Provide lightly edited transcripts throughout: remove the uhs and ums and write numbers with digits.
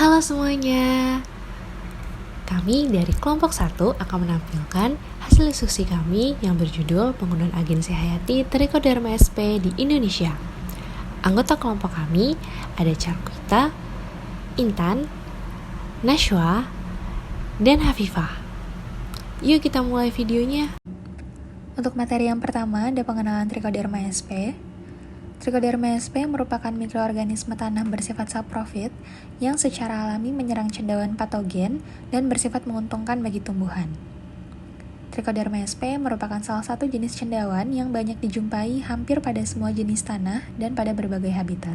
Halo semuanya, kami dari kelompok 1 akan menampilkan hasil diskusi kami yang berjudul penggunaan agensi hayati Trichoderma sp di Indonesia. Anggota kelompok kami ada Carquita, Intan, Nashwa, dan Hafifah. Yuk kita mulai videonya. Untuk materi yang pertama ada pengenalan Trichoderma sp. Trichoderma sp merupakan mikroorganisme tanah bersifat saprofit yang secara alami menyerang cendawan patogen dan bersifat menguntungkan bagi tumbuhan. Trichoderma sp merupakan salah satu jenis cendawan yang banyak dijumpai hampir pada semua jenis tanah dan pada berbagai habitat.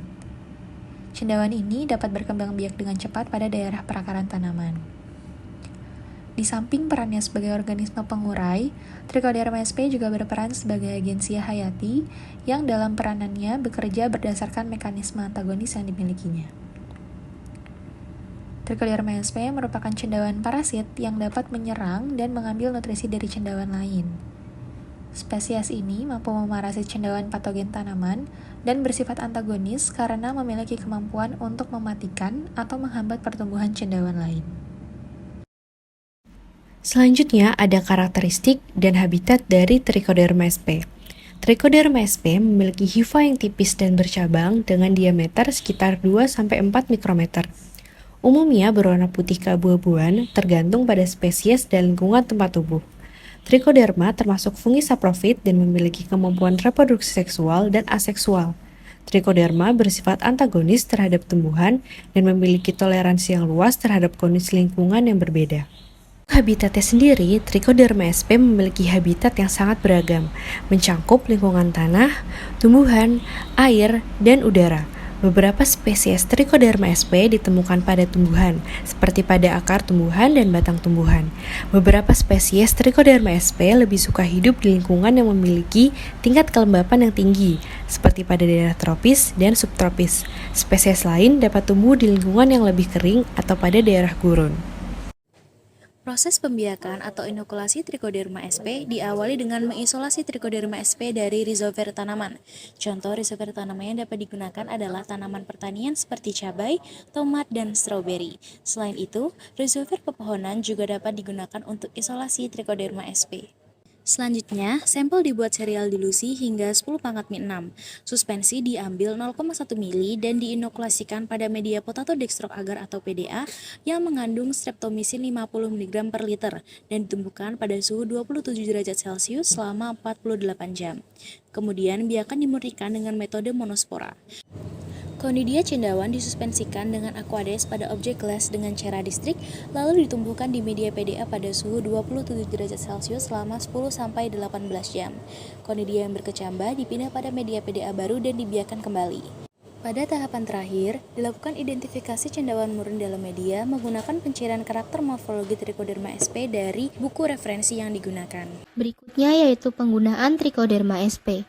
Cendawan ini dapat berkembang biak dengan cepat pada daerah perakaran tanaman. Di samping perannya sebagai organisme pengurai, Trichoderma sp juga berperan sebagai agensi hayati yang dalam peranannya bekerja berdasarkan mekanisme antagonis yang dimilikinya. Trichoderma sp merupakan cendawan parasit yang dapat menyerang dan mengambil nutrisi dari cendawan lain. Spesies ini mampu memarasit cendawan patogen tanaman dan bersifat antagonis karena memiliki kemampuan untuk mematikan atau menghambat pertumbuhan cendawan lain. Selanjutnya ada karakteristik dan habitat dari Trichoderma sp. Trichoderma sp memiliki hifa yang tipis dan bercabang dengan diameter sekitar 2-4 mikrometer. Umumnya berwarna putih keabu-abuan tergantung pada spesies dan lingkungan tempat tumbuh. Trichoderma termasuk fungi saprofit dan memiliki kemampuan reproduksi seksual dan aseksual. Trichoderma bersifat antagonis terhadap tumbuhan dan memiliki toleransi yang luas terhadap kondisi lingkungan yang berbeda. Habitatnya sendiri, Trichoderma sp memiliki habitat yang sangat beragam, mencangkup lingkungan tanah, tumbuhan, air, dan udara. Beberapa spesies Trichoderma sp ditemukan pada tumbuhan, seperti pada akar tumbuhan dan batang tumbuhan. Beberapa spesies Trichoderma sp lebih suka hidup di lingkungan yang memiliki tingkat kelembapan yang tinggi, seperti pada daerah tropis dan subtropis. Spesies lain dapat tumbuh di lingkungan yang lebih kering atau pada daerah gurun. Proses pembiakan atau inokulasi Trichoderma sp diawali dengan mengisolasi Trichoderma sp dari rhizover tanaman. Contoh rhizover tanaman yang dapat digunakan adalah tanaman pertanian seperti cabai, tomat, dan stroberi. Selain itu, rhizover pepohonan juga dapat digunakan untuk isolasi Trichoderma sp. Selanjutnya, sampel dibuat serial dilusi hingga 10⁻6. Suspensi diambil 0,1 mili dan diinokulasikan pada media potato dextrose agar atau PDA yang mengandung streptomycin 50 mg per liter dan ditumbuhkan pada suhu 27 derajat Celcius selama 48 jam. Kemudian biarkan dimurnikan dengan metode monospora. Conidia cendawan disuspensikan dengan aquades pada objek gelas dengan cairan distrik, lalu ditumbuhkan di media PDA pada suhu 27 derajat Celcius selama 10-18 jam. Conidia yang berkecambah dipindah pada media PDA baru dan dibiarkan kembali. Pada tahapan terakhir, dilakukan identifikasi cendawan murni dalam media menggunakan pencairan karakter morfologi Trichoderma sp dari buku referensi yang digunakan. Berikutnya yaitu penggunaan Trichoderma sp.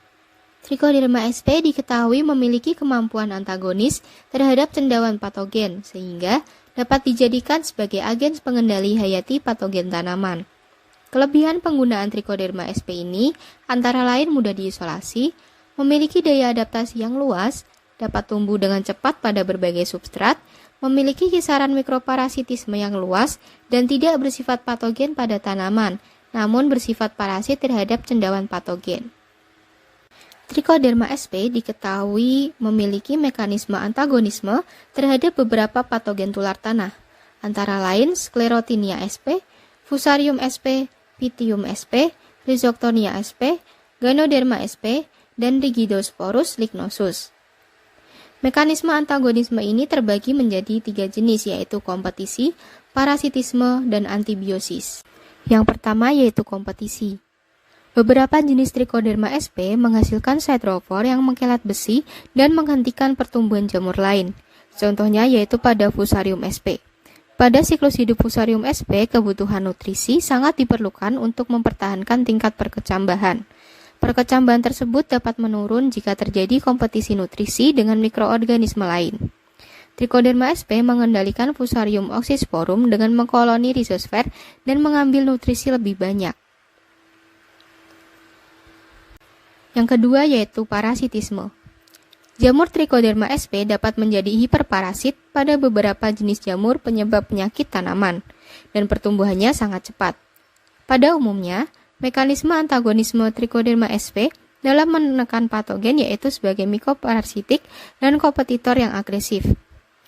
Trichoderma sp diketahui memiliki kemampuan antagonis terhadap cendawan patogen, sehingga dapat dijadikan sebagai agen pengendali hayati patogen tanaman. Kelebihan penggunaan Trichoderma sp ini antara lain mudah diisolasi, memiliki daya adaptasi yang luas, dapat tumbuh dengan cepat pada berbagai substrat, memiliki kisaran mikroparasitisme yang luas, dan tidak bersifat patogen pada tanaman, namun bersifat parasit terhadap cendawan patogen. Trichoderma sp diketahui memiliki mekanisme antagonisme terhadap beberapa patogen tular tanah, antara lain Sclerotinia sp, Fusarium sp, Pythium sp, Rhizoctonia sp, Ganoderma sp, dan Rigidosporus lignosus. Mekanisme antagonisme ini terbagi menjadi 3 jenis, yaitu kompetisi, parasitisme, dan antibiosis. Yang pertama yaitu kompetisi. Beberapa jenis Trichoderma sp menghasilkan siderofor yang mengkilat besi dan menghentikan pertumbuhan jamur lain. Contohnya yaitu pada Fusarium sp. Pada siklus hidup Fusarium sp, kebutuhan nutrisi sangat diperlukan untuk mempertahankan tingkat perkecambahan. Perkecambahan tersebut dapat menurun jika terjadi kompetisi nutrisi dengan mikroorganisme lain. Trichoderma sp mengendalikan Fusarium oxysporum dengan mengkoloni rhizosfer dan mengambil nutrisi lebih banyak. Yang kedua yaitu parasitisme. Jamur Trichoderma sp dapat menjadi hiperparasit pada beberapa jenis jamur penyebab penyakit tanaman, dan pertumbuhannya sangat cepat. Pada umumnya, mekanisme antagonisme Trichoderma sp dalam menekan patogen yaitu sebagai mikoparasitik dan kompetitor yang agresif.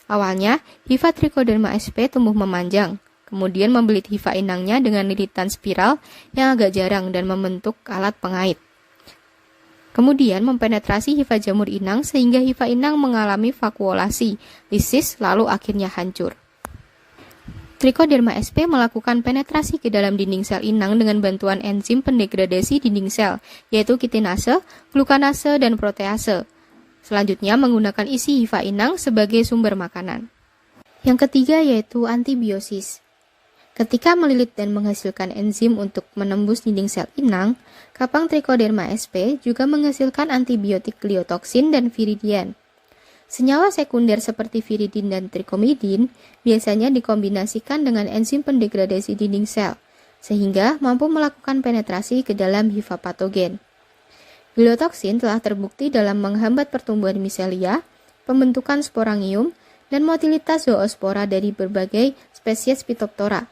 Awalnya, hifa Trichoderma sp tumbuh memanjang, kemudian membelit hifa inangnya dengan lilitan spiral yang agak jarang dan membentuk alat pengait. Kemudian mempenetrasi hifa jamur inang sehingga hifa inang mengalami vakuolasi, lisis, lalu akhirnya hancur. Trichoderma sp melakukan penetrasi ke dalam dinding sel inang dengan bantuan enzim pendegradasi dinding sel, yaitu kitinase, glukanase, dan protease. Selanjutnya menggunakan isi hifa inang sebagai sumber makanan. Yang ketiga yaitu antibiosis. Ketika melilit dan menghasilkan enzim untuk menembus dinding sel inang, kapang Trichoderma sp juga menghasilkan antibiotik gliotoksin dan viridian. Senyawa sekunder seperti viridin dan trikomidin biasanya dikombinasikan dengan enzim pendegradasi dinding sel, sehingga mampu melakukan penetrasi ke dalam hifa patogen. Gliotoksin telah terbukti dalam menghambat pertumbuhan miselia, pembentukan sporangium, dan motilitas zoospora dari berbagai spesies Phytophthora.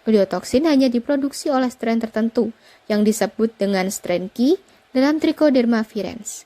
Gliotoksin hanya diproduksi oleh strain tertentu yang disebut dengan strain Q dalam Trichoderma virens.